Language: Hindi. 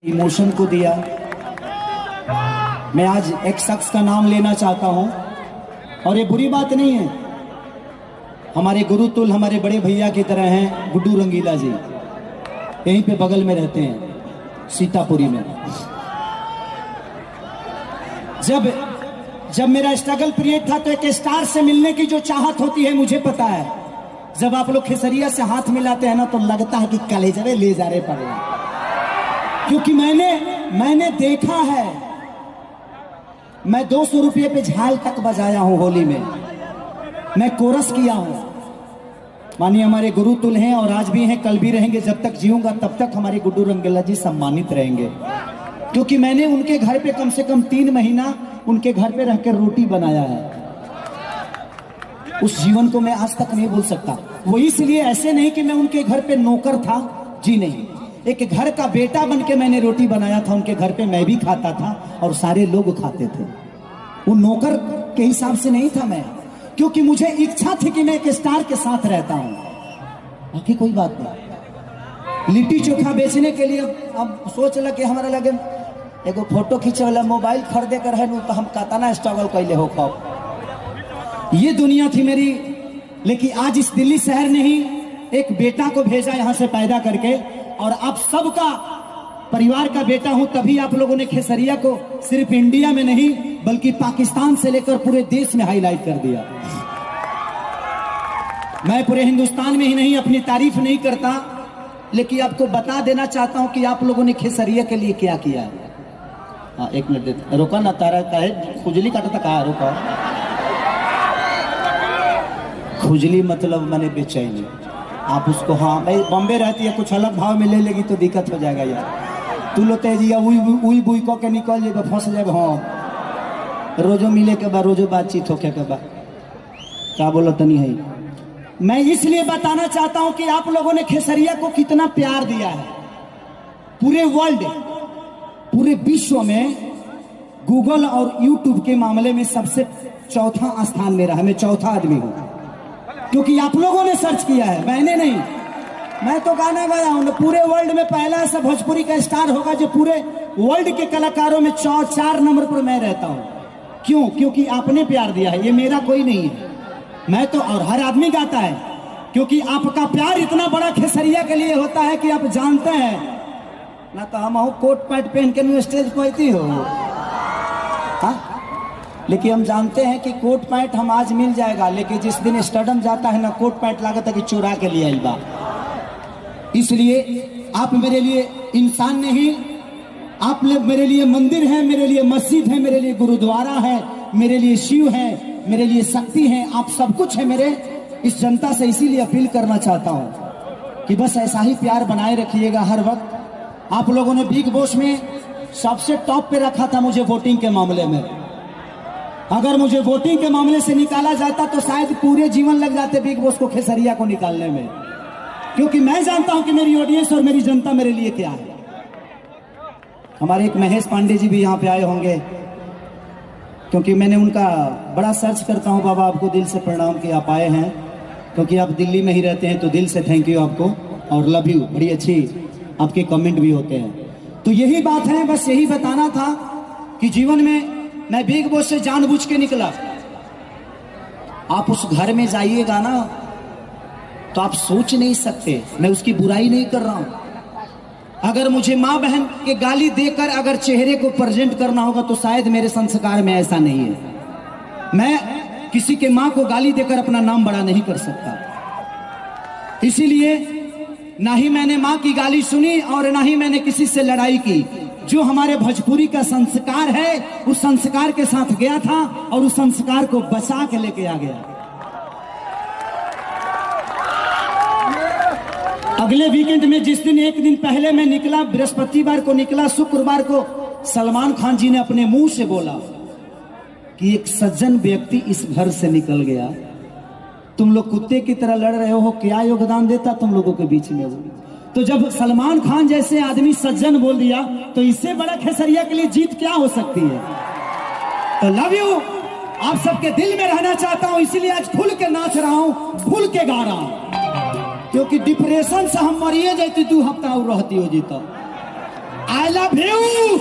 इमोशन को दिया। मैं आज एक शख्स का नाम लेना चाहता हूं और ये बुरी बात नहीं है। हमारे गुरुतुल हमारे बड़े भैया की तरह हैं गुड्डू रंगीला जी, यहीं पे बगल में रहते हैं सीतापुरी में। जब मेरा स्ट्रगल पीरियड था तो एक स्टार से मिलने की जो चाहत होती है मुझे पता है। जब आप लोग खेसरिया से हाथ मिलाते हैं ना तो लगता है कि कलेजरे ले जा रहे पड़े, क्योंकि मैंने देखा है। मैं 200 रुपये पे झाल तक बजाया हूं होली में, मैं कोरस किया हूं। मानिए हमारे गुरुतुल हैं और आज भी हैं, कल भी रहेंगे। जब तक जीऊंगा तब तक हमारे गुड्डू रंगीला जी सम्मानित रहेंगे, क्योंकि मैंने उनके घर पे कम से कम 3 महीना उनके घर पे रहकर रोटी बनाया है। उस जीवन को मैं आज तक नहीं भूल सकता। वो इसलिए ऐसे नहीं कि मैं उनके घर पे नौकर था, जी नहीं, एक घर का बेटा बन के मैंने रोटी बनाया था उनके घर पे। मैं भी खाता था और सारे लोग खाते थे। वो नौकर के हिसाब से नहीं था मैं, क्योंकि मुझे इच्छा थी कि मैं एक स्टार के साथ रहता हूं, बाकी कोई बात नहीं। लिट्टी चोखा बेचने के लिए अब सोच लगे हमारा लगे एगो फोटो खींचे वाला मोबाइल खरीदे कर है तो हम कातना स्ट्रगल कैले हो खाओ। ये दुनिया थी मेरी। लेकिन आज इस दिल्ली शहर ने ही एक बेटा को भेजा यहां से पैदा करके, और आप सबका परिवार का बेटा हूं, तभी आप लोगों ने खेसरिया को सिर्फ इंडिया में नहीं बल्कि पाकिस्तान से लेकर पूरे देश में हाईलाइट कर दिया। मैं पूरे हिंदुस्तान में ही नहीं अपनी तारीफ नहीं करता, लेकिन आपको बता देना चाहता हूं कि आप लोगों ने खेसरिया के लिए क्या किया है। हाँ, 1 मिनट देते, रोका ना, तारा का है खुजली काटा था, कहा रोका। खुजली मतलब मैंने बेचैनी। आप उसको, हाँ मैं बॉम्बे रहती है, कुछ अलग भाव में ले लेगी तो दिक्कत हो जाएगा यार। तू लो तेजिया उई बुई को के निकल जाएगा, फंस जाएगा। हाँ, रोजो मिले के बाद रोजो बातचीत होके के बाद क्या बोलो तो नहीं है। मैं इसलिए बताना चाहता हूं कि आप लोगों ने खेसरिया को कितना प्यार दिया है। पूरे वर्ल्ड, पूरे विश्व में गूगल और यूट्यूब के मामले में सबसे चौथा स्थान मेरा है। मैं चौथा आदमी हूं, क्योंकि आप लोगों ने सर्च किया है, मैंने नहीं। मैं तो गाना गाया हूं। पूरे वर्ल्ड में पहला ऐसा भोजपुरी का स्टार होगा जो पूरे वर्ल्ड के कलाकारों में 4 नंबर पर मैं रहता हूं। क्यों? क्योंकि आपने प्यार दिया है, ये मेरा कोई नहीं है। मैं तो, और हर आदमी गाता है, क्योंकि आपका प्यार इतना बड़ा खेसरिया के लिए होता है कि आप जानते हैं ना। तो हम कोट पैंट पहन के स्टेज पहुंचती हो, हाँ? लेकिन हम जानते हैं कि कोट पैंट हम आज मिल जाएगा, लेकिन जिस दिन स्टेडियम जाता है ना, कोट पैंट लागत है कि चुरा के लिए आई बा। इसलिए आप मेरे लिए इंसान नहीं, आप मेरे लिए मंदिर है, मेरे लिए मस्जिद है, मेरे लिए गुरुद्वारा है, मेरे लिए शिव है, मेरे लिए शक्ति है, आप सब कुछ है मेरे इस जनता से। इसीलिए अपील करना चाहता हूं कि बस ऐसा ही प्यार बनाए रखिएगा हर वक्त। आप लोगों ने बिग बॉस में सबसे टॉप पे रखा था मुझे वोटिंग के मामले में। अगर मुझे वोटिंग के मामले से निकाला जाता तो शायद पूरे जीवन लग जाते बिग बॉस को खेसरिया को निकालने में, क्योंकि मैं जानता हूं कि मेरी ऑडियंस और मेरी जनता मेरे लिए क्या है। हमारे एक महेश पांडे जी भी यहाँ पे आए होंगे, क्योंकि मैंने उनका बड़ा सर्च करता हूं। बाबा आपको दिल से प्रणाम कि आप आए हैं, क्योंकि आप दिल्ली में ही रहते हैं, तो दिल से थैंक यू आपको और लव यू। बड़ी अच्छी आपके कमेंट भी होते हैं। तो यही बात है, बस यही बताना था कि जीवन में मैं बिग बॉस से जानबूझ के निकला। आप उस घर में जाइएगा ना तो आप सोच नहीं सकते, मैं उसकी बुराई नहीं कर रहा हूं। अगर मुझे माँ बहन के गाली देकर अगर चेहरे को प्रेजेंट करना होगा तो शायद मेरे संस्कार में ऐसा नहीं है। मैं किसी के माँ को गाली देकर अपना नाम बड़ा नहीं कर सकता। इसीलिए ना ही मैंने माँ की गाली सुनी और ना ही मैंने किसी से लड़ाई की। जो हमारे भोजपुरी का संस्कार है उस संस्कार के साथ गया था और उस संस्कार को बचा के लेके आ गया। अगले वीकेंड में जिस दिन, एक दिन पहले मैं निकला, बृहस्पतिवार को निकला, शुक्रवार को सलमान खान जी ने अपने मुंह से बोला कि एक सज्जन व्यक्ति इस घर से निकल गया। तुम लोग कुत्ते की तरह लड़ रहे हो, क्या योगदान देता तुम लोगों के बीच में वो। तो जब सलमान खान जैसे आदमी सज्जन बोल दिया तो इससे बड़ा खेसरिया के लिए जीत क्या हो सकती है। तो लव यू, आप सबके दिल में रहना चाहता हूं, इसीलिए आज खुल के नाच रहा हूं, खुल के गा रहा हूं, क्योंकि डिप्रेशन से हम मरिए जाती 2 हफ्ता और रहती हो जीता। I love you.